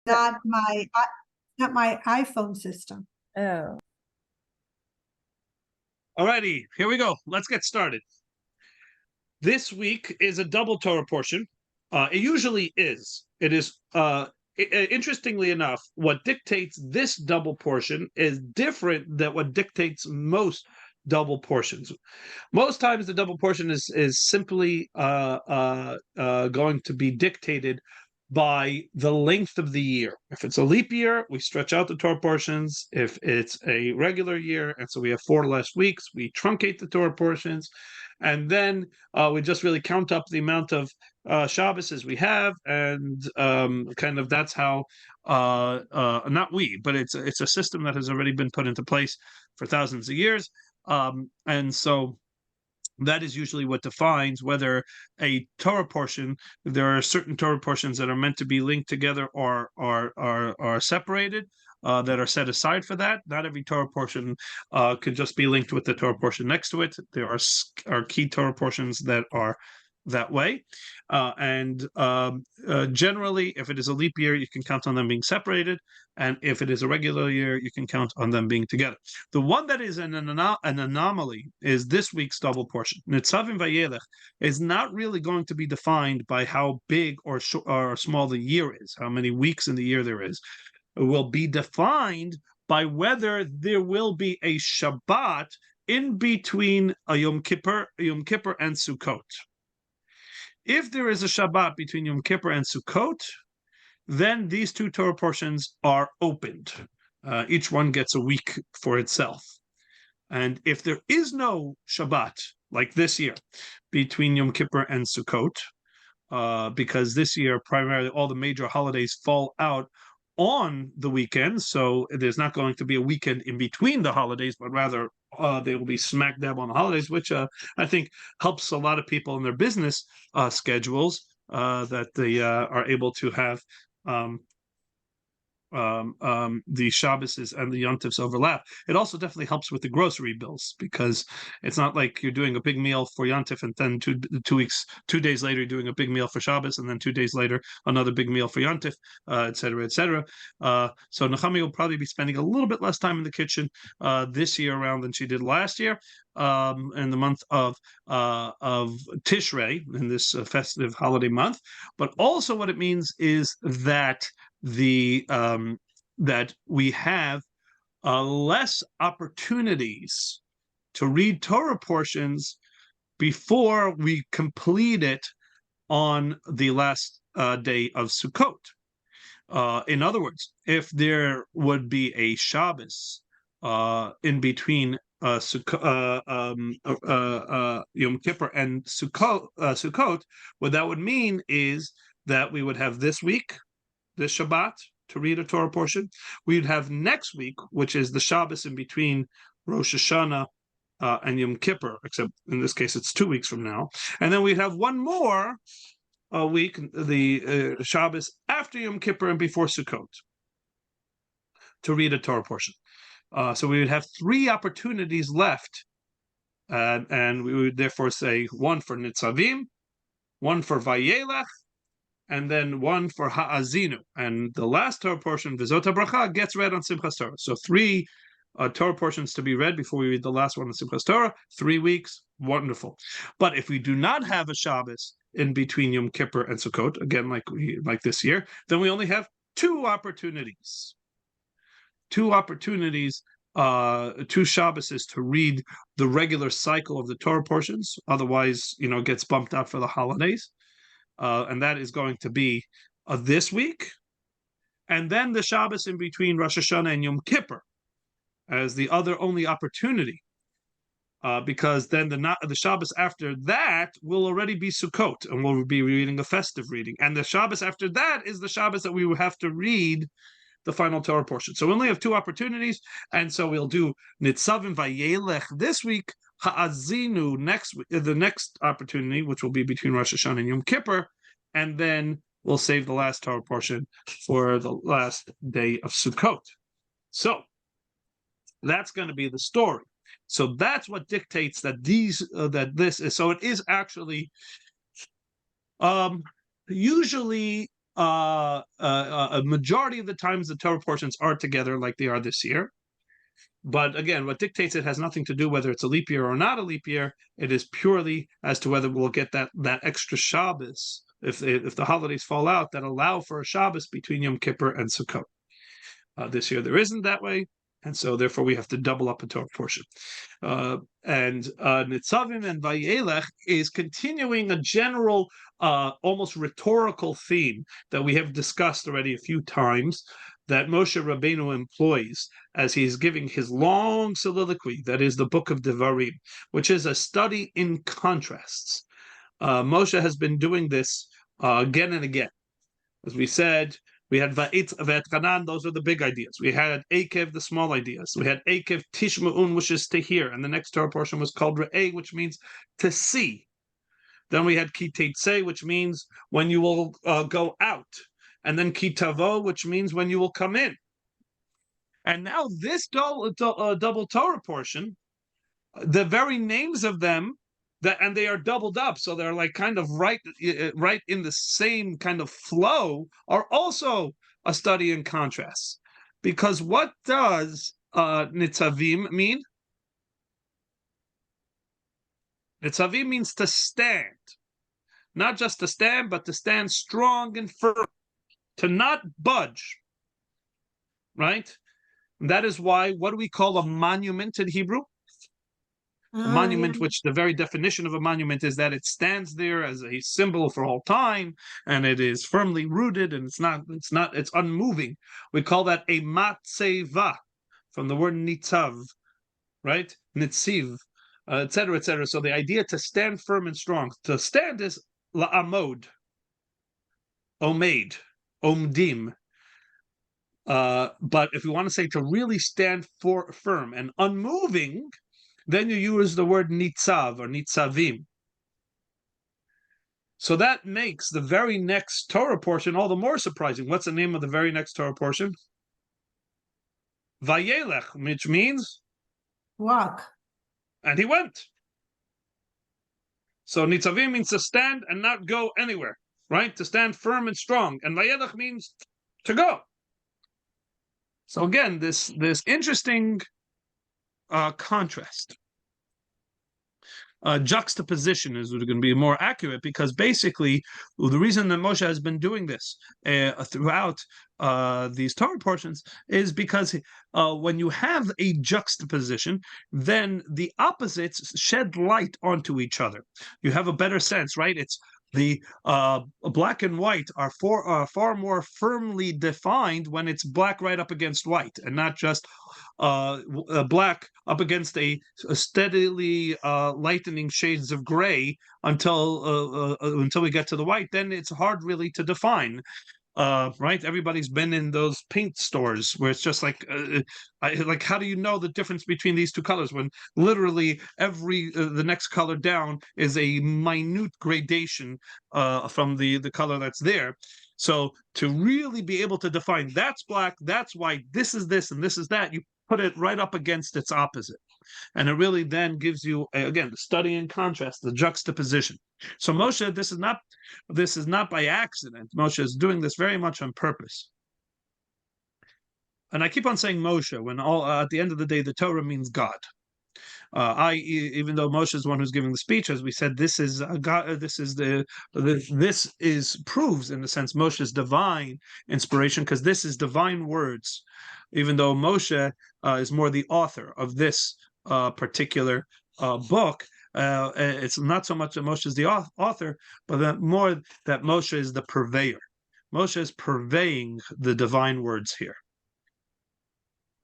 not my iPhone system. Oh. Alrighty, here we go. Let's get started. This week is a double Torah portion. It usually is. It is, interestingly enough, what dictates this double portion is different than what dictates most double portions. Most times the double portion is simply going to be dictated by the length of the year. If it's a leap year, we stretch out the Torah portions. If it's a regular year, and so we have 4 less weeks, we truncate the Torah portions. And then we just really count up the amount of Shabbos as we have, and kind of that's how, not we, but it's a system that has already been put into place for thousands of years. And so that is usually what defines whether a Torah portion, there are certain Torah portions that are meant to be linked together or are separated, that are set aside for that. Not every Torah portion could just be linked with the Torah portion next to it. There are key Torah portions that are that way. Generally, if it is a leap year, you can count on them being separated. And if it is a regular year, you can count on them being together. The one that is an anomaly is this week's double portion. Netzavim-Vayelech is not really going to be defined by how big or small the year is, how many weeks in the year there is. It will be defined by whether there will be a Shabbat in between a Yom Kippur and Sukkot. If there is a Shabbat between Yom Kippur and Sukkot, then these two Torah portions are opened. Each one gets a week for itself. And if there is no Shabbat, like this year, between Yom Kippur and Sukkot, because this year primarily all the major holidays fall out on the weekend, so there's not going to be a weekend in between the holidays, but rather they will be smack dab on the holidays, which I think helps a lot of people in their business schedules, that they are able to have the Shabbos and the Yontifs overlap. It also definitely helps with the grocery bills, because it's not like you're doing a big meal for Yontif and then 2 days later you're doing a big meal for Shabbos, and then 2 days later another big meal for Yontif, etc., etc. So Nechami will probably be spending a little bit less time in the kitchen this year around than she did last year, in the month of Tishrei, in this festive holiday month. But also what it means is that that we have less opportunities to read Torah portions before we complete it on the last day of Sukkot. In other words, if there would be a Shabbos in between Yom Kippur and Sukkot, what that would mean is that we would have this week, this Shabbat, to read a Torah portion. We'd have next week, which is the Shabbos in between Rosh Hashanah and Yom Kippur, except in this case it's 2 weeks from now. And then we'd have one more week, the Shabbos after Yom Kippur and before Sukkot, to read a Torah portion. So we would have 3 opportunities left, and we would therefore say one for Netzavim, one for Vayelech, and then one for Ha'azinu. And the last Torah portion, V'zot HaBracha, gets read on Simchas Torah. So 3 Torah portions to be read before we read the last one on Simchas Torah. 3 weeks, wonderful. But if we do not have a Shabbos in between Yom Kippur and Sukkot, again, like this year, then we only have 2 opportunities. 2 opportunities, 2 Shabboses to read the regular cycle of the Torah portions. Otherwise, it gets bumped out for the holidays. And that is going to be this week, and then the Shabbos in between Rosh Hashanah and Yom Kippur as the only opportunity, because then the Shabbos after that will already be Sukkot, and we'll be reading a festive reading, and the Shabbos after that is the Shabbos that we will have to read the final Torah portion. So we only have 2 opportunities, and so we'll do Netzavim-Vayelech this week, Ha'azinu next week, the next opportunity, which will be between Rosh Hashanah and Yom Kippur, and then we'll save the last Torah portion for the last day of Sukkot. So that's going to be the story. So that's what dictates that this is. So it is actually usually a majority of the times the Torah portions are together like they are this year. But again, what dictates it has nothing to do whether it's a leap year or not a leap year. It is purely as to whether we'll get that extra Shabbos if the holidays fall out that allow for a Shabbos between Yom Kippur and Sukkot. This year there isn't that way, and so therefore we have to double up a Torah portion. And Netzavim-Vayelech is continuing a general, almost rhetorical theme that we have discussed already a few times, that Moshe Rabbeinu employs as he's giving his long soliloquy, that is the book of Devarim, which is a study in contrasts. Moshe has been doing this again and again. As we said, we had Va'it Ve'etchanan, those are the big ideas. We had Akev, the small ideas. We had Akev Tishma'un, which is to hear. And the next Torah portion was called Re'eh, which means to see. Then we had Ki Teitzeh, which means when you will go out. And then Ki Tavo, which means when you will come in. And now this double Torah portion, the very names of them, and they are doubled up, so they're like kind of right in the same kind of flow, are also a study in contrast. Because what does Nitzavim mean? Nitzavim means to stand. Not just to stand, but to stand strong and firm. To not budge. Right? And that is why, what do we call a monument in Hebrew? A monument, which the very definition of a monument is that it stands there as a symbol for all time, and it is firmly rooted, and it's unmoving. We call that a matzeva, from the word nitzav, right? Nitziv, etc., etc. So the idea to stand firm and strong. To stand is la'amod, omeid, omdim. But if we want to say to really stand firm and unmoving, then you use the word nitzav or nitzavim. So that makes the very next Torah portion all the more surprising. What's the name of the very next Torah portion? Vayelech, which means? Walk. And he went. So nitzavim means to stand and not go anywhere, right? To stand firm and strong. And vayelech means to go. So again, this interesting contrast. Juxtaposition is going to be more accurate, because basically the reason that Moshe has been doing this throughout these Torah portions is because when you have a juxtaposition, then the opposites shed light onto each other. You have a better sense, right? It's the black and white are far more firmly defined when it's black right up against white, and not just black up against a steadily lightening shades of gray until we get to the white. Then it's hard really to define. Right? Everybody's been in those paint stores where it's just like how do you know the difference between these two colors when literally the next color down is a minute gradation from the color that's there. So to really be able to define that's black, that's white, this is this, and this is that, you put it right up against its opposite. And it really then gives you, again, the study in contrast, the juxtaposition. So Moshe, this is not by accident. Moshe is doing this very much on purpose. And I keep on saying Moshe when at the end of the day, the Torah means God. Even though Moshe is the one who's giving the speech, as we said, this is God. This proves in a sense Moshe's divine inspiration, because this is divine words. Even though Moshe is more the author of this particular book, it's not so much that Moshe is the author, but more that Moshe is the purveyor. Moshe is purveying the divine words here.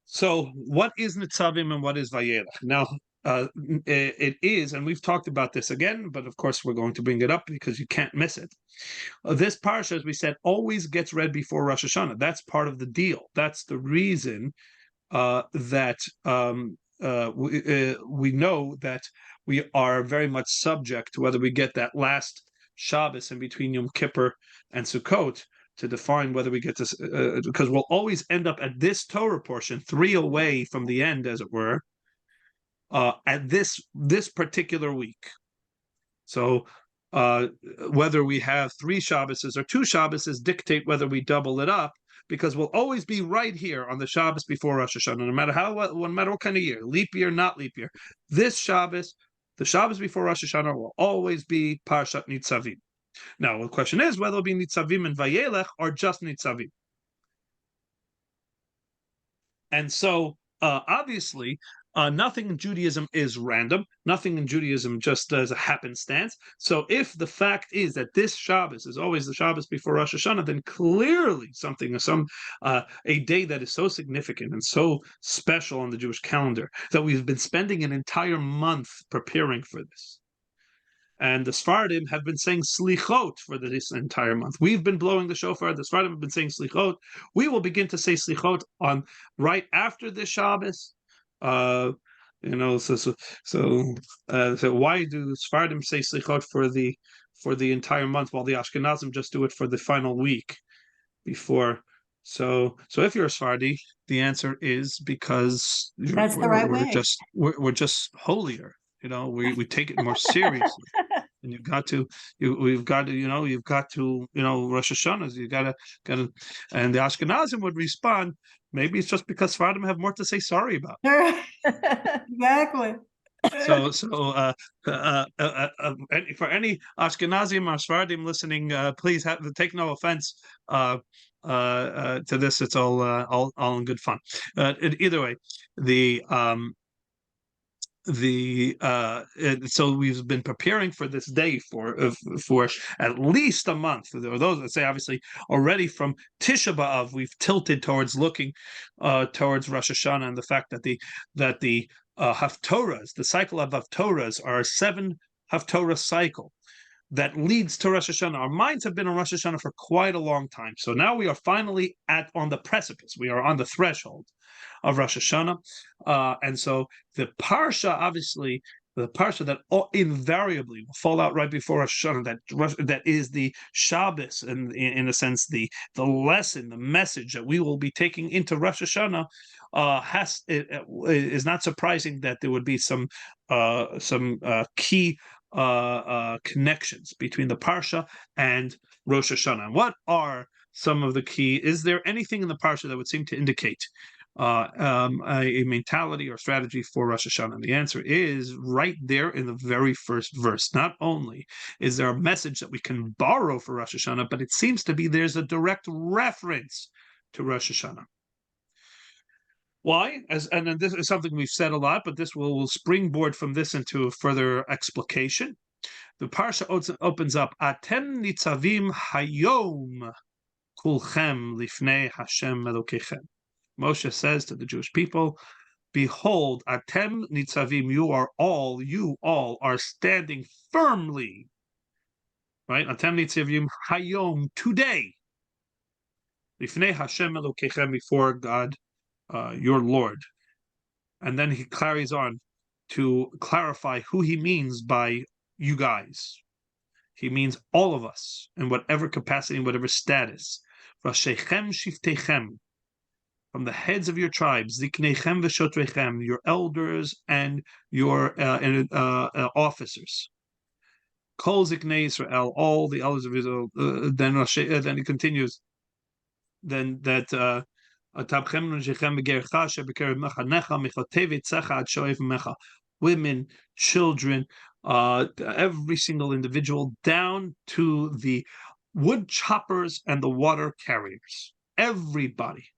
So what is Netzavim and what is Vayelech? Now, it is, and we've talked about this again, but of course we're going to bring it up because you can't miss it. This parsha, as we said, always gets read before Rosh Hashanah. That's part of the deal. That's the reason that we know that we are very much subject to whether we get that last Shabbos in between Yom Kippur and Sukkot to define whether we get to, because we'll always end up at this Torah portion, 3 away from the end, as it were, at this particular week. So whether we have 3 Shabbases or 2 Shabbases dictate whether we double it up, because we'll always be right here on the Shabbos before Rosh Hashanah, no matter no matter what kind of year, leap year, not leap year. This Shabbos, the Shabbos before Rosh Hashanah, will always be Parshat Netzavim. Now, the question is whether it'll be Netzavim and Vayelech or just Netzavim. And so, obviously, nothing in Judaism is random. Nothing in Judaism just does a happenstance. So if the fact is that this Shabbos is always the Shabbos before Rosh Hashanah, then clearly a day that is so significant and so special on the Jewish calendar that we've been spending an entire month preparing for this. And the Sephardim have been saying slichot for this entire month. We've been blowing the shofar. The Sephardim have been saying slichot. We will begin to say slichot on right after this Shabbos. So why do the Sephardim say slichot for the entire month while the Ashkenazim just do it for the final week before? So if you're a Sephardi, the answer is because that's the right way. We're just holier. We take it more seriously. And you've got to Rosh Hashanah. You gotta, and the Ashkenazim would respond, maybe it's just because Sephardim have more to say sorry about. Exactly. So for any Ashkenazim or Sephardim listening, please take no offense to this. It's all in good fun. Either way, so we've been preparing for this day for at least a month. There are those that say, obviously, already from Tisha B'Av we've tilted towards looking towards Rosh Hashanah, and the fact that the Haftorahs, the cycle of Haftorahs, are a 7 Haftorah cycle that leads to Rosh Hashanah. Our minds have been on Rosh Hashanah for quite a long time. So now we are finally on the precipice. We are on the threshold of Rosh Hashanah. And so the Parsha, obviously, the Parsha that invariably will fall out right before Rosh Hashanah, that is the Shabbos, and in a sense, the lesson, the message that we will be taking into Rosh Hashanah, is not surprising that there would be some key connections between the Parsha and Rosh Hashanah. What are some of the key? Is there anything in the Parsha that would seem to indicate a mentality or strategy for Rosh Hashanah? And the answer is right there in the very first verse. Not only is there a message that we can borrow for Rosh Hashanah, but it seems to be there's a direct reference to Rosh Hashanah. Why? And this is something we've said a lot, but this will springboard from this into a further explication. The Parsha opens up, Atem nitzavim hayom kulchem lifnei Hashem Elokechem. Moshe says to the Jewish people, behold, Atem nitzavim, you all are standing firmly. Right? Atem nitzavim hayom, today. Lifnei Hashem Elokechem, before God, your Lord. And then he carries on to clarify who he means by you guys. He means all of us, in whatever capacity, in whatever status. Rashechem shiftechem, from the heads of your tribes, ziknechem v'shotrechem, your elders and your officers. Kol ziknei Israel, all the elders of Israel. Then he continues. Then that. Women, children, every single individual, down to the wood choppers and the water carriers. Everybody,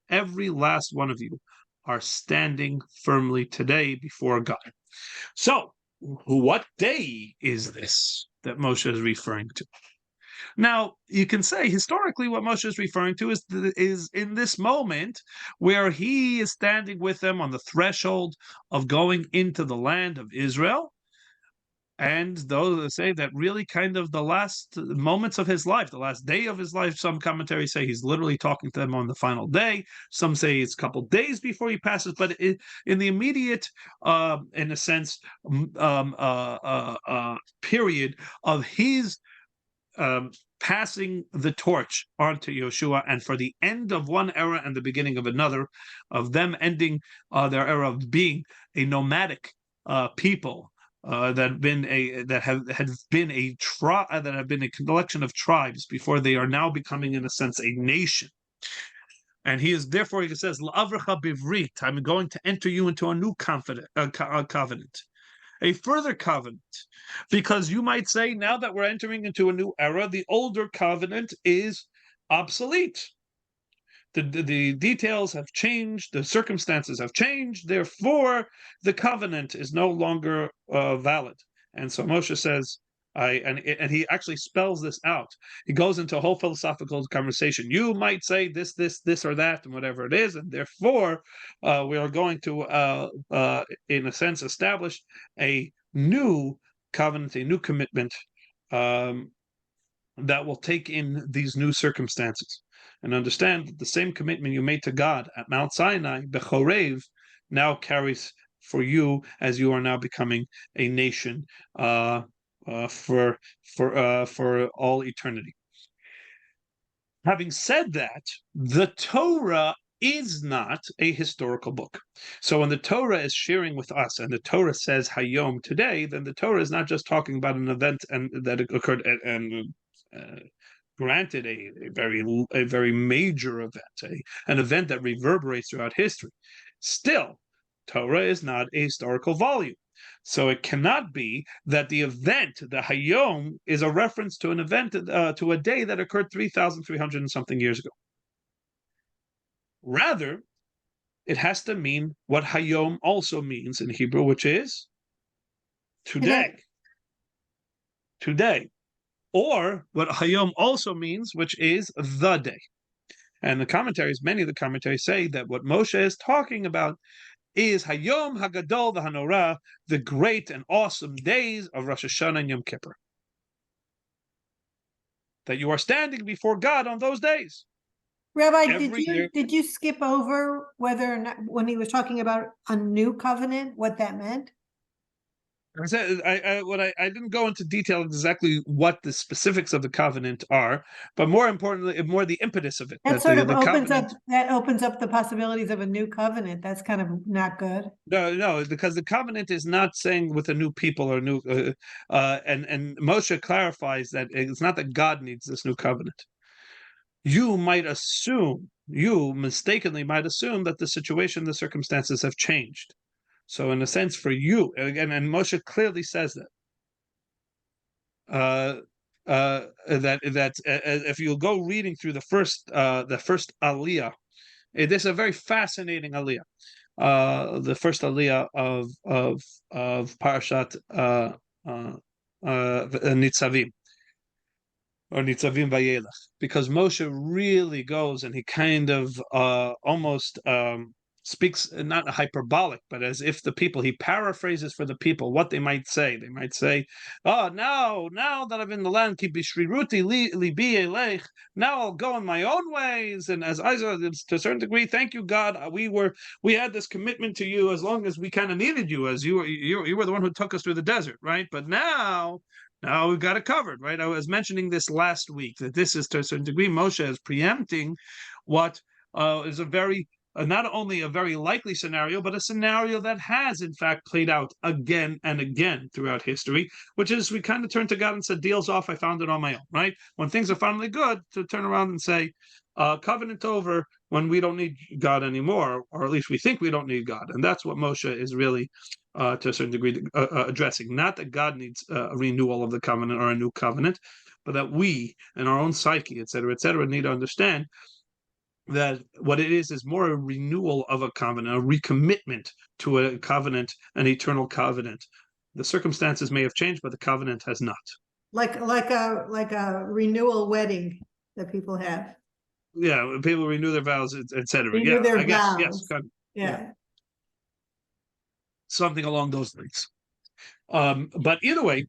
every last one of you are standing firmly today before God. So, what day is this that Moshe is referring to? Now, you can say historically what Moshe is referring to is in this moment where he is standing with them on the threshold of going into the land of Israel. And those say that really kind of the last moments of his life, the last day of his life, some commentaries say he's literally talking to them on the final day. Some say it's a couple days before he passes, but in the immediate, in a sense, period of his passing the torch onto Yeshua, and for the end of one era and the beginning of another, of them ending their era of being a nomadic people, that have been a collection of tribes before they are now becoming, in a sense, a nation. And he says, "La'avracha bivrit," I'm going to enter you into a new covenant, a further covenant, because you might say, now that we're entering into a new era, the older covenant is obsolete. The details have changed, the circumstances have changed, therefore the covenant is no longer valid. And so Moshe says, and he actually spells this out. He goes into a whole philosophical conversation. You might say this, or that, and whatever it is, and therefore we are going to, in a sense, establish a new covenant, a new commitment that will take in these new circumstances. And understand that the same commitment you made to God at Mount Sinai, Bechorev, now carries for you as you are now becoming a nation for all eternity. Having said that, the Torah is not a historical book. So when the Torah is sharing with us, and the Torah says Hayom today, then the Torah is not just talking about an event that occurred and granted a very major event, an event that reverberates throughout history. Still, Torah is not a historical volume. So it cannot be that the event, the Hayom, is a reference to an event, to a day that occurred 3,300 and something years ago. Rather, it has to mean what Hayom also means in Hebrew, which is today. Today. Or what Hayom also means, which is the day. And many of the commentaries say that what Moshe is talking about is Hayom Hagadol v'Hanorah, the great and awesome days of Rosh Hashanah and Yom Kippur. That you are standing before God on those days. Rabbi, did you skip over whether or not, when he was talking about a new covenant, what that meant? I didn't go into detail exactly what the specifics of the covenant are, but more importantly, more the impetus of it. That opens up the possibilities of a new covenant. That's kind of not good. No, because the covenant is not saying with a new people or new, and Moshe clarifies that it's not that God needs this new covenant. You mistakenly might assume that the situation, the circumstances have changed. So, in a sense, for you again, and Moshe clearly says that if you go reading through the first aliyah, this is a very fascinating aliyah. The first aliyah of Parashat Netzavim, or Netzavim-Vayelech, because Moshe really goes and he kind of almost speaks not hyperbolic, but as if the people, he paraphrases for the people what they might say. They might say, "Oh, now that I'm in the land, ki bishriruti libi elech, now I'll go in my own ways." And as Isaac, to a certain degree, thank you, God, we had this commitment to you as long as we kind of needed you, as you were the one who took us through the desert, right? But now we've got it covered, right? I was mentioning this last week, that this is, to a certain degree, Moshe is preempting what is not only a very likely scenario, but a scenario that has, in fact, played out again and again throughout history, which is we kind of turn to God and said, deal's off, I found it on my own, right? When things are finally good, to turn around and say, covenant over, when we don't need God anymore, or at least we think we don't need God. And that's what Moshe is really, to a certain degree, addressing. Not that God needs a renewal of the covenant or a new covenant, but that we, in our own psyche, et cetera, need to understand that what it is more a renewal of a covenant, a recommitment to a covenant, an eternal covenant. The circumstances may have changed, but the covenant has not. Like a renewal wedding that people have. Yeah, people renew their vows, etc. Renew their vows. Guess, yes. Yeah. Something along those lines. But either way,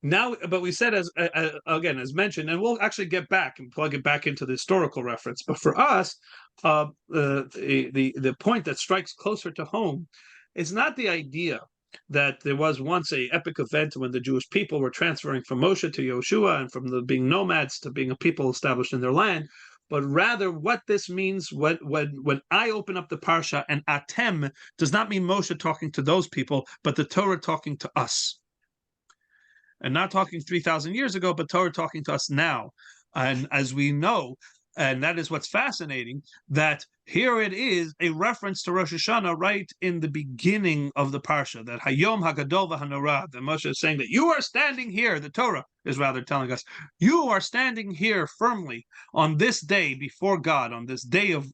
now, but we said, as mentioned, and we'll actually get back and plug it back into the historical reference. But for us, the point that strikes closer to home is not the idea that there was once a epic event when the Jewish people were transferring from Moshe to Yoshua, and from being nomads to being a people established in their land, but rather what this means when I open up the parsha, and atem does not mean Moshe talking to those people, but the Torah talking to us. And not talking 3,000 years ago, but Torah talking to us now. And as we know, and that is what's fascinating, that here it is a reference to Rosh Hashanah right in the beginning of the Parsha, that Hayom HaGadol v'Hanora, that Moshe is saying that you are standing here, the Torah is rather telling us, you are standing here firmly on this day before God, on this day of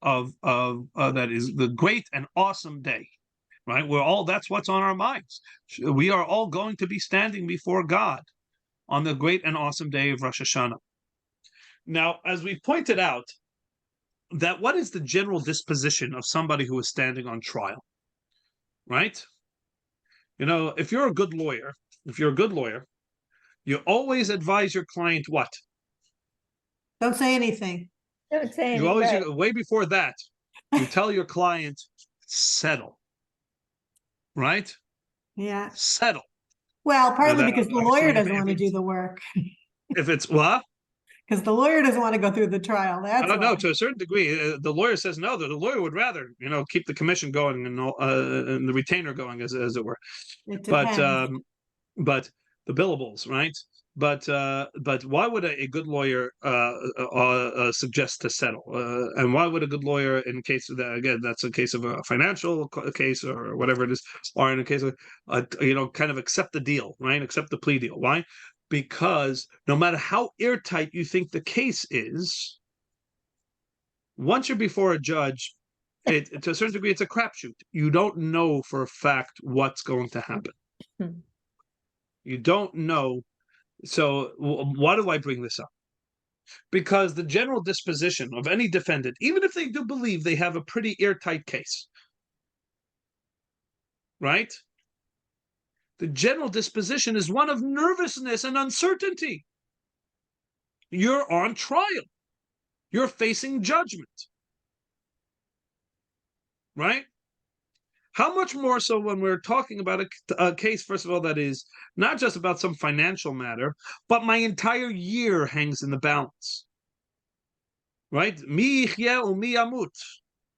that is the great and awesome day. Right? That's what's on our minds. We are all going to be standing before God on the great and awesome day of Rosh Hashanah. Now, as we pointed out, that what is the general disposition of somebody who is standing on trial? Right? If you're a good lawyer, you always advise your client what? Don't say anything. Don't say anything. You always, way before that, you tell your client, settle. Right? Yeah. Settle. Well, partly because the lawyer doesn't want to do the work. If it's what? Because the lawyer doesn't want to go through the trial. That's I know, to a certain degree. The lawyer says no. The lawyer would rather, keep the commission going and the retainer going, as it were. It depends. But the billables, right? But why would a good lawyer suggest to settle? And why would a good lawyer, in case of that, again, that's a case of a financial case or whatever it is, or in a case of kind of accept the deal, right? Accept the plea deal. Why? Because no matter how airtight you think the case is, once you're before a judge, to a certain degree, it's a crapshoot. You don't know for a fact what's going to happen. You don't know. So why do I bring this up? Because the general disposition of any defendant, even if they do believe they have a pretty airtight case, right? The general disposition is one of nervousness and uncertainty. You're on trial. You're facing judgment. Right? How much more so when we're talking about a case, first of all, that is not just about some financial matter, but my entire year hangs in the balance. Right? Mi yichyeh u'mi yamut.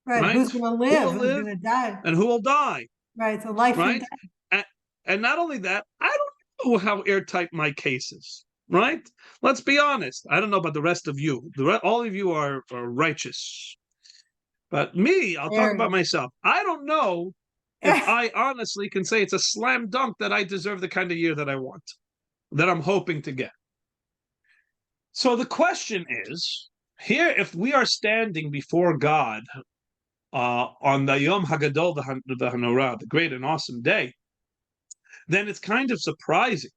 Right. Who's going to live? Who's going to die? And who will die? Right. So life and death. And not only that, I don't know how airtight my case is. Right? Let's be honest. I don't know about the rest of you. All of you are righteous. But me, I'll talk about myself. I don't know if I honestly can say it's a slam dunk that I deserve the kind of year that I want, that I'm hoping to get. So the question is, here, if we are standing before God on the Yom HaGadol v'Hanora, the great and awesome day, then it's kind of surprising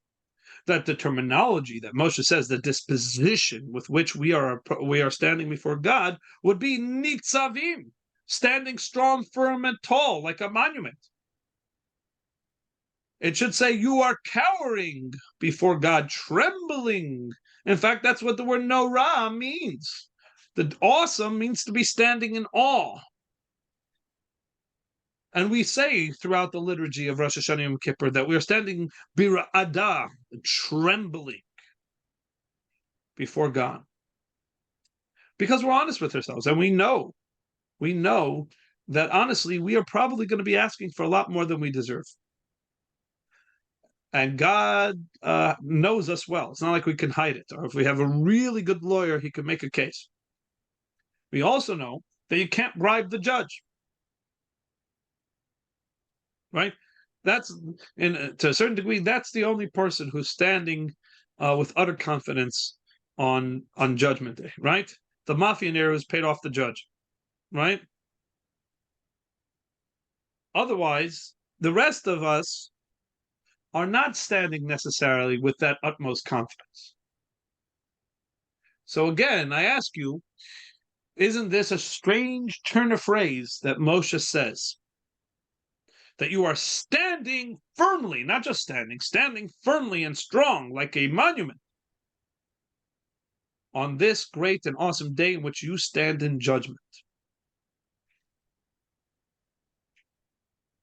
that the terminology that Moshe says, the disposition with which we are standing before God, would be Netzavim, standing strong, firm, and tall, like a monument. It should say you are cowering before God, trembling. In fact, that's what the word Norah means. The awesome means to be standing in awe. And we say throughout the liturgy of Rosh Hashanah Yom Kippur that we are standing bira'adah, trembling before God. Because we're honest with ourselves, and we know that honestly, we are probably going to be asking for a lot more than we deserve. And God knows us well. It's not like we can hide it. Or if we have a really good lawyer, he can make a case. We also know that you can't bribe the judge. Right? That's, to a certain degree, that's the only person who's standing with utter confidence on Judgment Day, right? The mafia has paid off the judge, right? Otherwise, the rest of us are not standing necessarily with that utmost confidence. So again, I ask you, isn't this a strange turn of phrase that Moshe says? That you are standing firmly, not just standing firmly and strong like a monument on this great and awesome day in which you stand in judgment.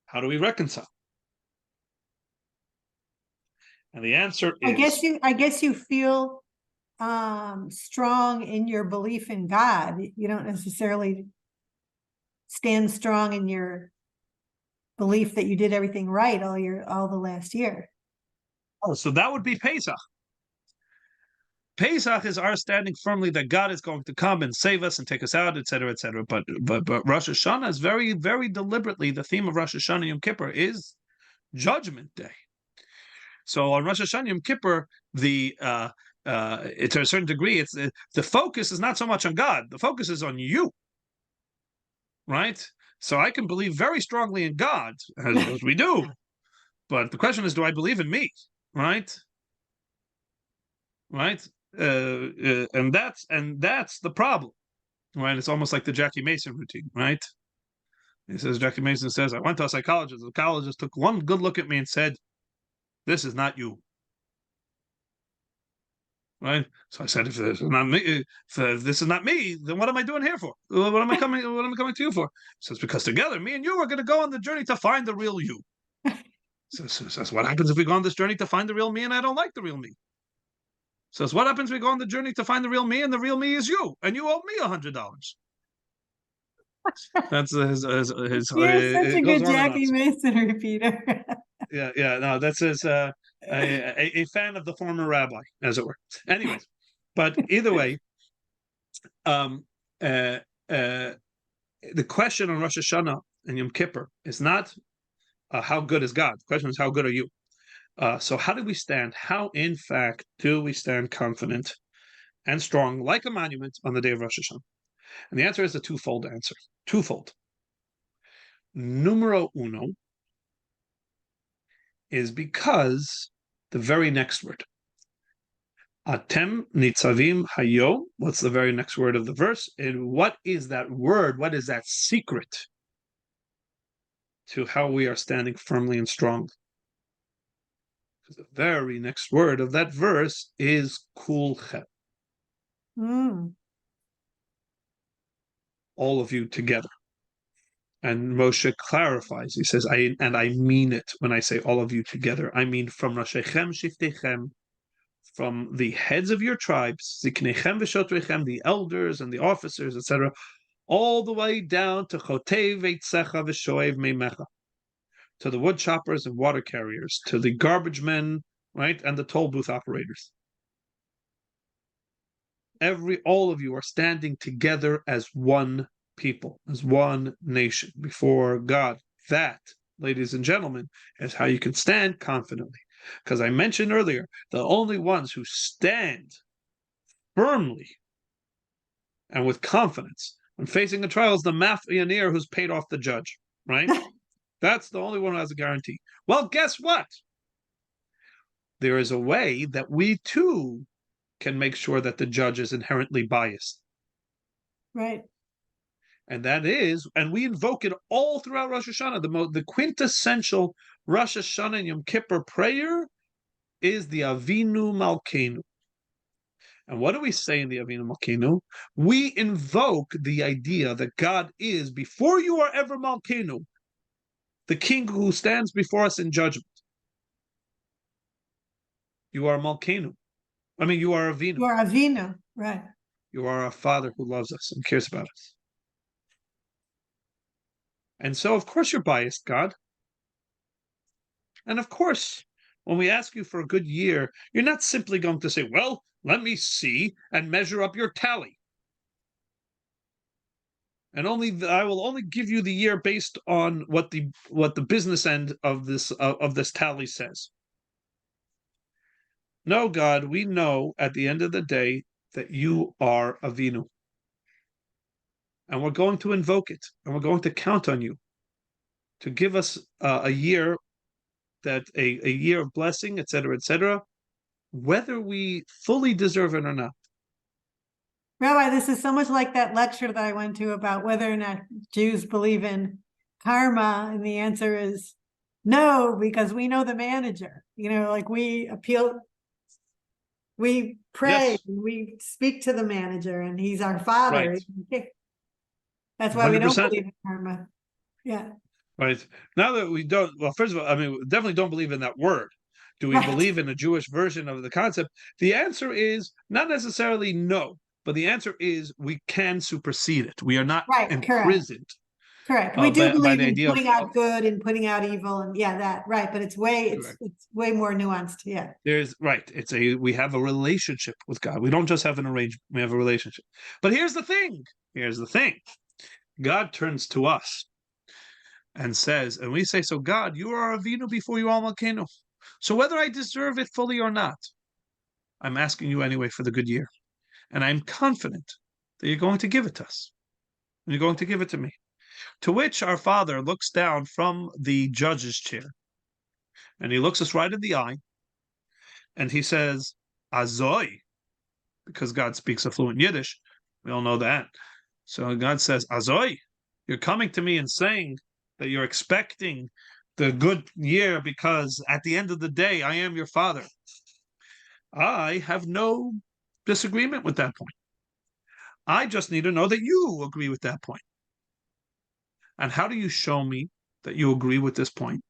How do we reconcile? And the answer is, I guess you feel strong in your belief in God. You don't necessarily stand strong in your belief that you did everything right all the last year. Oh, so that would be Pesach. Pesach is our standing firmly that God is going to come and save us and take us out, etc., etc. But Rosh Hashanah is very, very deliberately, the theme of Rosh Hashanah Yom Kippur is Judgment Day. So on Rosh Hashanah Yom Kippur, to a certain degree, it's the focus is not so much on God. The focus is on you, right? So I can believe very strongly in God, as we do. But the question is, do I believe in me, right? Right? And that's the problem, right? It's almost like the Jackie Mason routine, right? He says, Jackie Mason says, I went to a psychologist. The psychologist took one good look at me and said, this is not you. Right? So I said, if this is not me, if this is not me, then what am I doing here for? What am I coming to you for? He says, because together, me and you are going to go on the journey to find the real you. So says, what happens if we go on this journey to find the real me and I don't like the real me? Says, what happens if we go on the journey to find the real me and the real me is you and you owe me $100? That's his You're such a good Jackie Mason repeater. yeah. No, that's his a fan of the former rabbi, as it were. Anyways, but either way, the question on Rosh Hashanah and Yom Kippur is not how good is God. The question is how good are you. So how do we stand? How, in fact, do we stand confident and strong, like a monument, on the day of Rosh Hashanah? And the answer is a twofold answer. Twofold. Numero uno is because the very next word. Atem nitzavim hayo. What's the very next word of the verse? And what is that word? What is that secret to how we are standing firmly and strong? Because the very next word of that verse is kulchem. All of you together. And Moshe clarifies. He says, I mean it when I say all of you together. I mean from Rashechem Shiftechem, from the heads of your tribes, Ziknechem v'Shotrechem, the elders and the officers, etc., all the way down to Chotev Eitzecha v'Shoev Meimecha, to the wood choppers and water carriers, to the garbage men, right, and the toll booth operators. All of you are standing together as one people, as one nation before God. That, ladies and gentlemen, is how you can stand confidently. Because I mentioned earlier, the only ones who stand firmly and with confidence when facing a trial is the mafioneer who's paid off the judge, right? That's the only one who has a guarantee. Well, guess what? There is a way that we too can make sure that the judge is inherently biased. Right. And that is, and we invoke it all throughout Rosh Hashanah. The quintessential Rosh Hashanah and Yom Kippur prayer is the Avinu Malkeinu. And what do we say in the Avinu Malkeinu? We invoke the idea that God is, before you are ever Malkeinu, the king who stands before us in judgment. You are Malkeinu. I mean, you are Avinu. You are Avinu, right. You are a father who loves us and cares about us. And so, of course, you're biased, God. And of course, when we ask you for a good year, you're not simply going to say, well, let me see and measure up your tally. And I will only give you the year based on what the business end of this tally says. No, God, we know at the end of the day that you are Avinu. And we're going to invoke it, and we're going to count on you to give us a year a year of blessing, etc., whether we fully deserve it or not. Rabbi, this is so much like that lecture that I went to about whether or not Jews believe in karma, and the answer is no, because we know the manager. Like we pray, yes. We speak to the manager, and he's our father. Right. That's why 100%. We don't believe in karma. Yeah. Right. Now that we don't, well, first of all, I mean, we definitely don't believe in that word. Do we Right. believe in a Jewish version of the concept? The answer is not necessarily no, but the answer is we can supersede it. We are not Right, correct. imprisoned Correct. We do by believe the in idea putting out good and putting out evil, and yeah, that right. But it's way more nuanced. Yeah. there's right. We have a relationship with God. We don't just have an arrangement. We have a relationship. But here's the thing. Here's the thing. God turns to us and says, and we say, so God, you are Avinu before you are Malkeinu. So whether I deserve it fully or not, I'm asking you anyway for the good year. And I'm confident that you're going to give it to us. And you're going to give it to me. To which our Father looks down from the judge's chair and he looks us right in the eye and he says, Azoi, because God speaks a fluent Yiddish. We all know that. So God says, Azoi, you're coming to me and saying that you're expecting the good year because at the end of the day, I am your Father. I have no disagreement with that point. I just need to know that you agree with that point. And how do you show me that you agree with this point?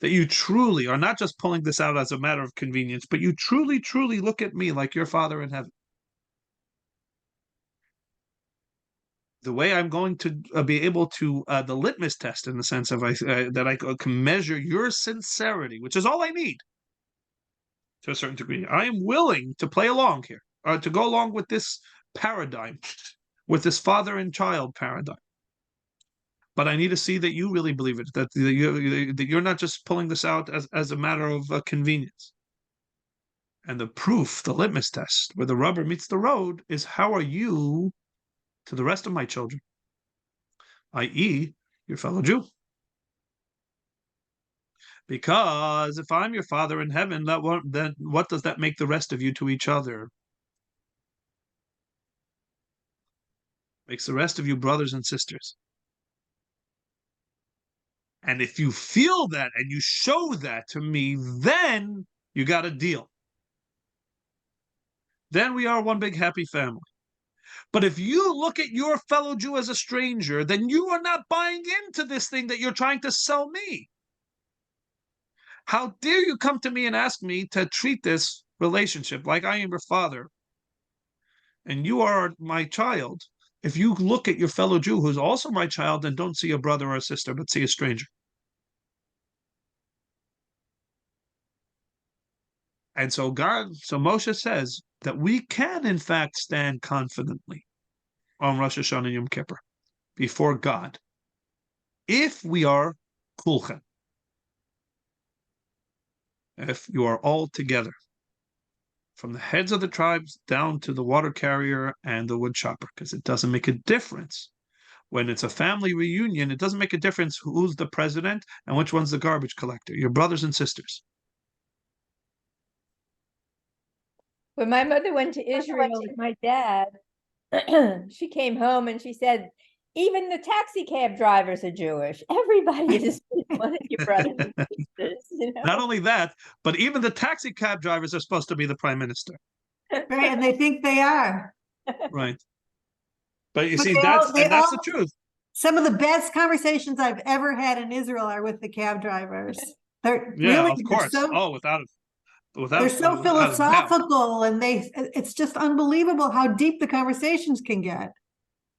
That you truly are not just pulling this out as a matter of convenience, but you truly, truly look at me like your Father in heaven. The way I'm going to be able to, the litmus test in the sense of that I can measure your sincerity, which is all I need to a certain degree. I am willing to play along here, to go along with this paradigm, with this father and child paradigm. But I need to see that you really believe it, that you're not just pulling this out as a matter of convenience. And the proof, the litmus test, where the rubber meets the road, is how are you to the rest of my children, i.e., your fellow Jew? Because if I'm your Father in heaven, then what does that make the rest of you to each other? Makes the rest of you brothers and sisters. And if you feel that and you show that to me, then you got a deal. Then we are one big happy family. But if you look at your fellow Jew as a stranger, then you are not buying into this thing that you're trying to sell me. How dare you come to me and ask me to treat this relationship like I am your father and you are my child, if you look at your fellow Jew who's also my child and don't see a brother or a sister, but see a stranger. And so Moshe says that we can in fact stand confidently on Rosh Hashanah and Yom Kippur before God if we are kulchem, if you are all together, from the heads of the tribes down to the water carrier and the wood chopper, because it doesn't make a difference. When it's a family reunion, it doesn't make a difference who's the president and which one's the garbage collector. You're brothers and sisters. When my mother went to Israel with my dad, she came home and she said, even the taxi cab drivers are Jewish. Everybody is one of your brothers and sisters. You know? Not only that, but even the taxi cab drivers are supposed to be the prime minister. Right, and they think they are. Right. But you But see, that's the truth. Some of the best conversations I've ever had in Israel are with the cab drivers. They're of course. Without they're so philosophical, and it's just unbelievable how deep the conversations can get.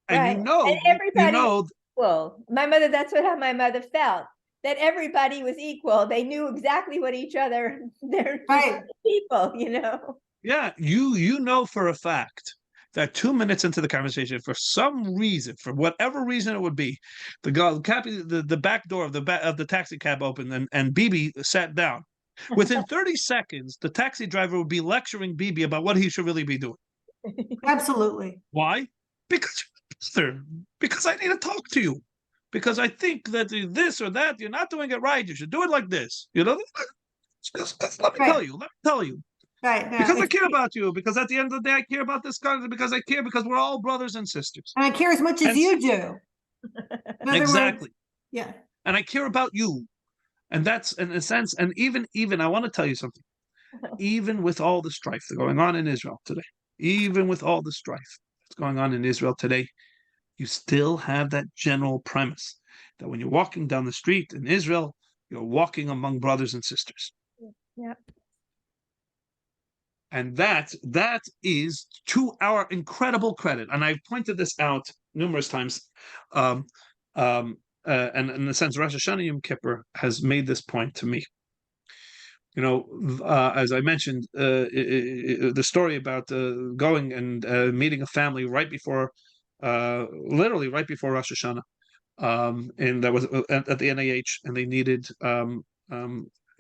And right. And everybody was equal. My mother, that's how my mother felt. That everybody was equal. They knew exactly what each other, they're right. People, you know. Yeah, you know for a fact that 2 minutes into the conversation, for some reason, for whatever reason it would be, the back door of the taxi cab opened and Bibi sat down. Within 30 seconds, the taxi driver would be lecturing Bibi about what he should really be doing. Absolutely. Why? Because I need to talk to you. Because I think that this or that, you're not doing it right. You should do it like this. You know? Let me tell you. Right. No, because I care about you. Because at the end of the day, I care about this country. Because I care. Because we're all brothers and sisters. And I care as much as you do. Exactly. Yeah. And I care about you. And that's in a sense. And even I want to tell you something. Even with all the strife that's going on in Israel today, even with all the strife that's going on in Israel today, you still have that general premise that when you're walking down the street in Israel, you're walking among brothers and sisters. Yep. And that is to our incredible credit. And I've pointed this out numerous times. And in a sense, Rosh Hashanah Yom Kippur has made this point to me. As I mentioned, the story about going and meeting a family right before, literally right before Rosh Hashanah, and that was at the NIH, and they needed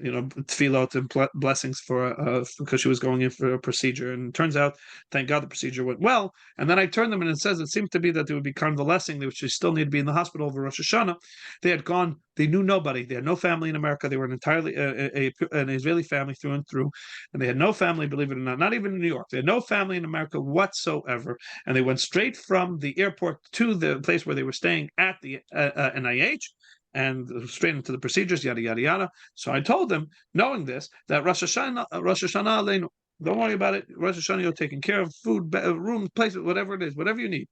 tefillot and blessings for because she was going in for a procedure, and it turns out, thank God, the procedure went well. And then I turned them, and it says it seemed to be that they would be convalescing, which she still needed to be in the hospital over Rosh Hashanah. They had gone, they knew nobody, they had no family in America. They were an entirely an Israeli family through and through, and they had no family, believe it or not even in New York. They had no family in America whatsoever, and they went straight from the airport to the place where they were staying at the NIH, and straight into the procedures, yada yada yada. So I told them, knowing this, that Rosh Hashanah Aleinu, don't worry about it. Rosh Hashanah, you're taking care of food, room, place, whatever it is, whatever you need,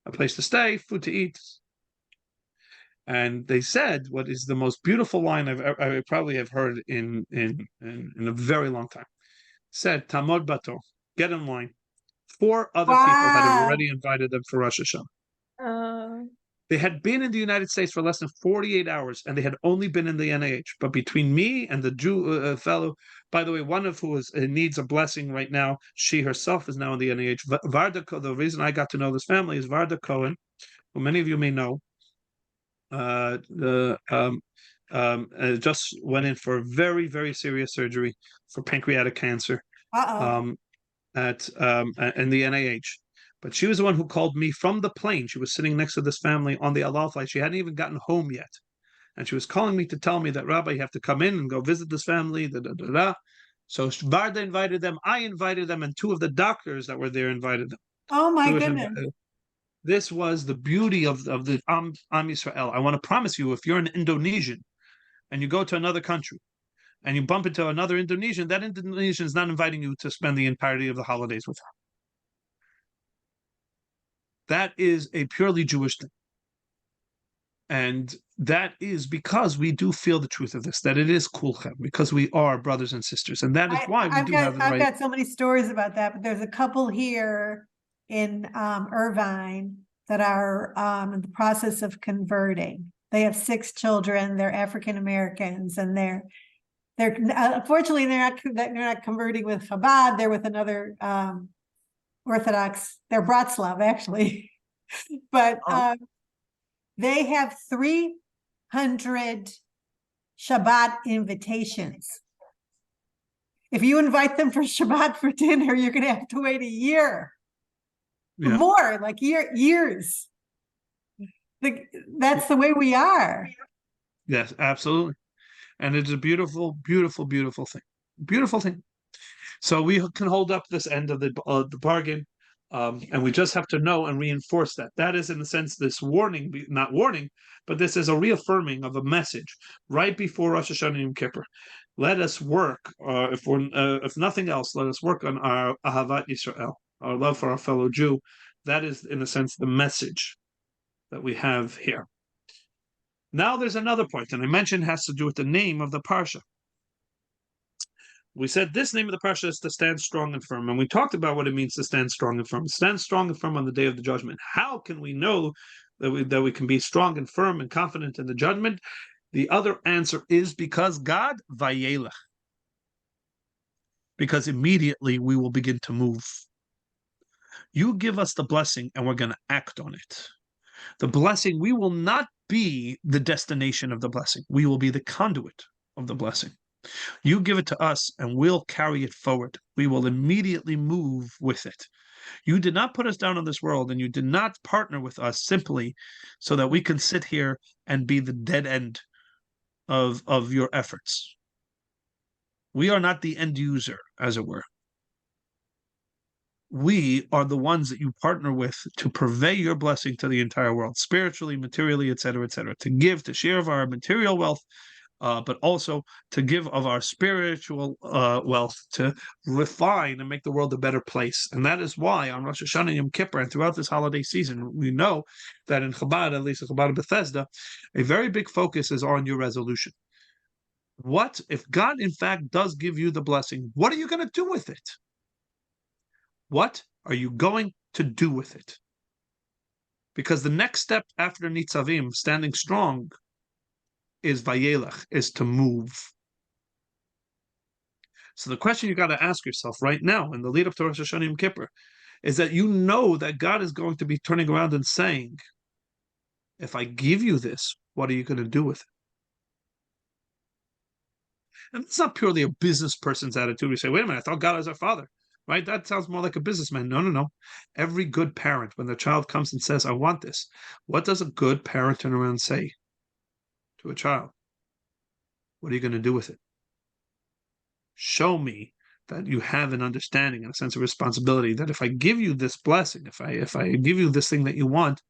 a place to stay, food to eat. And they said, what is the most beautiful line I probably have heard in a very long time. Said, Tamod Bato, get in line. 4 other people had already invited them for Rosh Hashanah. They had been in the United States for less than 48 hours, and they had only been in the NIH. But between me and the Jew fellow, by the way, one of who needs a blessing right now, she herself is now in the NIH. Varda, the reason I got to know this family is Varda Cohen, who many of you may know, just went in for very, very serious surgery for pancreatic cancer in the NIH. But she was the one who called me from the plane. She was sitting next to this family on the El Al flight. She hadn't even gotten home yet. And she was calling me to tell me that, Rabbi, you have to come in and go visit this family. Da, da, da, da. So Varda invited them. I invited them. And 2 of the doctors that were there invited them. Oh, my goodness. This was the beauty of the Am Yisrael. I want to promise you, if you're an Indonesian and you go to another country and you bump into another Indonesian, that Indonesian is not inviting you to spend the entirety of the holidays with her. That is a purely Jewish thing. And that is because we do feel the truth of this, that it is kulchem, because we are brothers and sisters. And that is why we do have the right. I've got so many stories about that, but there's a couple here in Irvine that are in the process of converting. They have 6 children. They're African Americans, and they're unfortunately they're not converting with Chabad. They're with another Orthodox. They're Bratslav actually, but they have 300 Shabbat invitations. If you invite them for Shabbat for dinner, you're going to have to wait a year. Yeah. More, like years. That's the way we are. Yes, absolutely. And it's a beautiful, beautiful, beautiful thing. Beautiful thing. So we can hold up this end of the bargain, and we just have to know and reinforce that. That is, in a sense, this warning, not warning, but this is a reaffirming of a message right before Rosh Hashanah Yom Kippur. Let us work, if nothing else, let us work on our Ahavat Yisrael, our love for our fellow Jew. That is, in a sense, the message that we have here. Now there's another point, and I mentioned has to do with the name of the parsha. We said this name of the parsha is to stand strong and firm, and we talked about what it means to stand strong and firm. Stand strong and firm on the day of the judgment. How can we know that we can be strong and firm and confident in the judgment? The other answer is because God, Vayelech. Because immediately we will begin to move. You give us the blessing, and we're going to act on it. The blessing, we will not be the destination of the blessing. We will be the conduit of the blessing. You give it to us, and we'll carry it forward. We will immediately move with it. You did not put us down on this world, and you did not partner with us simply so that we can sit here and be the dead end of your efforts. We are not the end user, as it were. We are the ones that you partner with to purvey your blessing to the entire world, spiritually, materially, etc., to give, to share of our material wealth, but also to give of our spiritual wealth, to refine and make the world a better place. And that is why on Rosh Hashanah Yom Kippur and throughout this holiday season, we know that in Chabad, at least in Chabad Bethesda, a very big focus is on your resolution. What if God, in fact, does give you the blessing? What are you going to do with it? What are you going to do with it? Because the next step after Nitzavim, standing strong, is Vayelech, is to move. So the question you got to ask yourself right now in the lead up to Rosh Hashanah Yom Kippur is that you know that God is going to be turning around and saying, if I give you this, what are you going to do with it? And it's not purely a business person's attitude. We say, wait a minute, I thought God is our father, right? That sounds more like a businessman. No, no, no. Every good parent, when their child comes and says, I want this, what does a good parent turn around and say to a child? What are you going to do with it? Show me that you have an understanding and a sense of responsibility that if I give you this blessing, if I give you this thing that you want,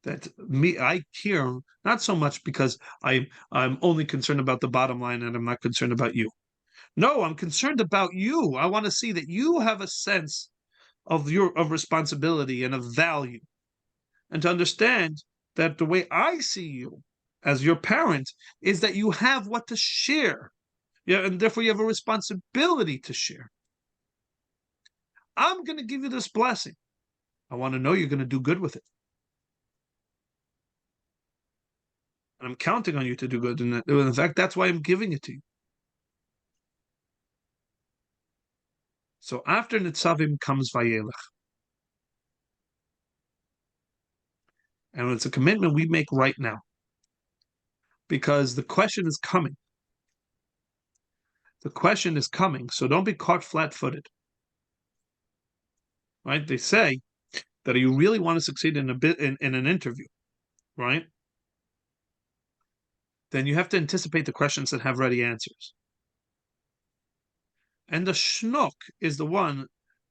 that I care not so much because I'm only concerned about the bottom line and I'm not concerned about you. No, I'm concerned about you. I want to see that you have a sense of responsibility and of value, and to understand that the way I see you as your parent is that you have what to share. Yeah, and therefore you have a responsibility to share. I'm going to give you this blessing. I want to know you're going to do good with it. And I'm counting on you to do good. And in fact, that's why I'm giving it to you. So after Netzavim comes Vayelech. And it's a commitment we make right now. Because the question is coming. The question is coming, so don't be caught flat-footed. Right? They say that you really want to succeed in an interview, right? Then you have to anticipate the questions that have ready answers. And the schnook is the one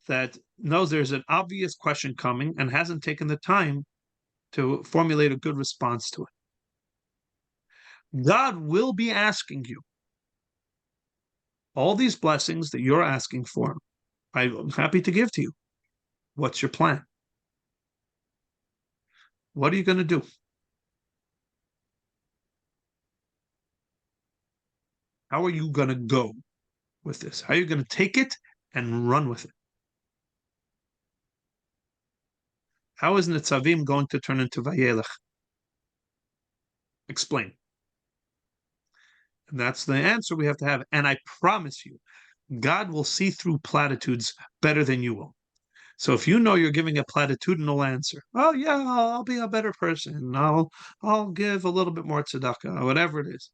that knows there's an obvious question coming and hasn't taken the time to formulate a good response to it. God will be asking you all these blessings that you're asking for. I'm happy to give to you. What's your plan? What are you going to do? How are you going to go with this? How are you going to take it and run with it? How is Netzavim going to turn into Vayelech? Explain. And that's the answer we have to have. And I promise you, God will see through platitudes better than you will. So if you know you're giving a platitudinal answer, oh yeah, I'll be a better person. I'll give a little bit more tzedakah, or whatever it is.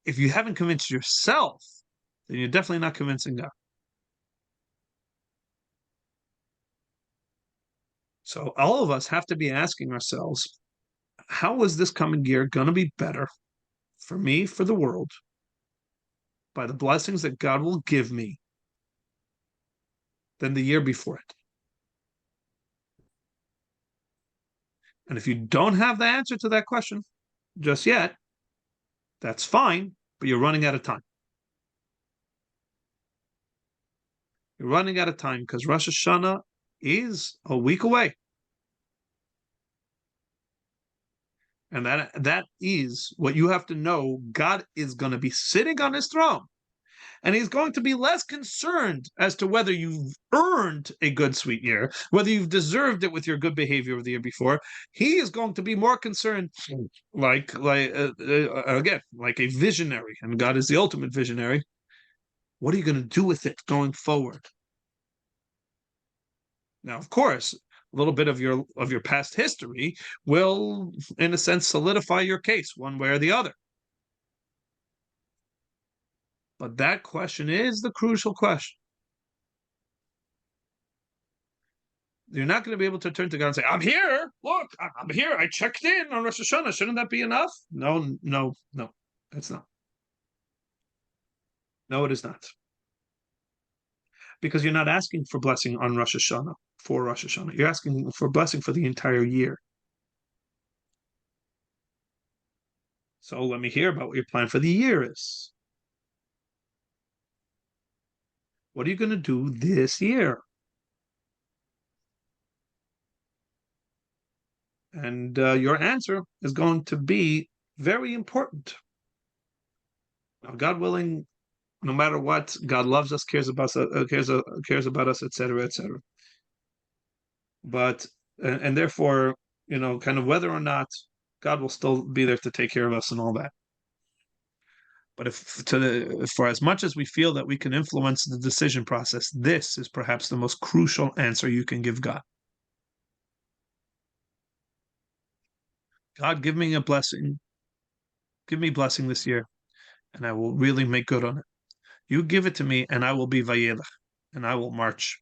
If you haven't convinced yourself, then you're definitely not convincing God. So all of us have to be asking ourselves, how is this coming year going to be better for me, for the world, by the blessings that God will give me than the year before it? And if you don't have the answer to that question just yet, that's fine, but you're running out of time. You're running out of time because Rosh Hashanah is a week away. And that is what you have to know. God is going to be sitting on his throne. And he's going to be less concerned as to whether you've earned a good, sweet year, whether you've deserved it with your good behavior of the year before. He is going to be more concerned, again, like a visionary, and God is the ultimate visionary. What are you going to do with it going forward? Now, of course, a little bit of your past history will, in a sense, solidify your case one way or the other. But that question is the crucial question. You're not going to be able to turn to God and say, I'm here. Look, I'm here. I checked in on Rosh Hashanah. Shouldn't that be enough? No, that's not. No, it is not. Because you're not asking for blessing on Rosh Hashanah, for Rosh Hashanah. You're asking for blessing for the entire year. So let me hear about what your plan for the year is. What are you going to do this year? And your answer is going to be very important. Now, God willing, no matter what, God loves us, cares about us, cares about us, etc., etc. But and therefore, kind of whether or not God will still be there to take care of us and all that. But for as much as we feel that we can influence the decision process, this is perhaps the most crucial answer you can give God. God, give me a blessing. Give me blessing this year, and I will really make good on it. You give it to me, and I will be Vayelech, and I will march,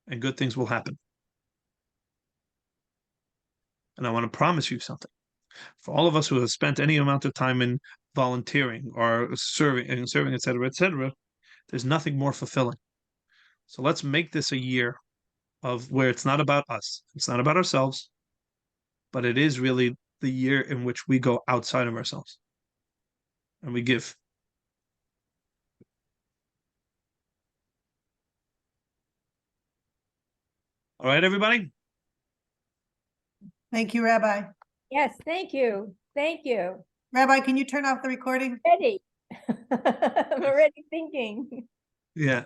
and good things will happen. And I want to promise you something. For all of us who have spent any amount of time in volunteering or serving, etc., there's nothing more fulfilling. So let's make this a year of where it's not about us, it's not about ourselves, but it is really the year in which we go outside of ourselves and we give. All right, everybody? Thank you, Rabbi. Yes, thank you. Thank you. Rabbi, can you turn off the recording? Ready. I'm already thinking. Yeah.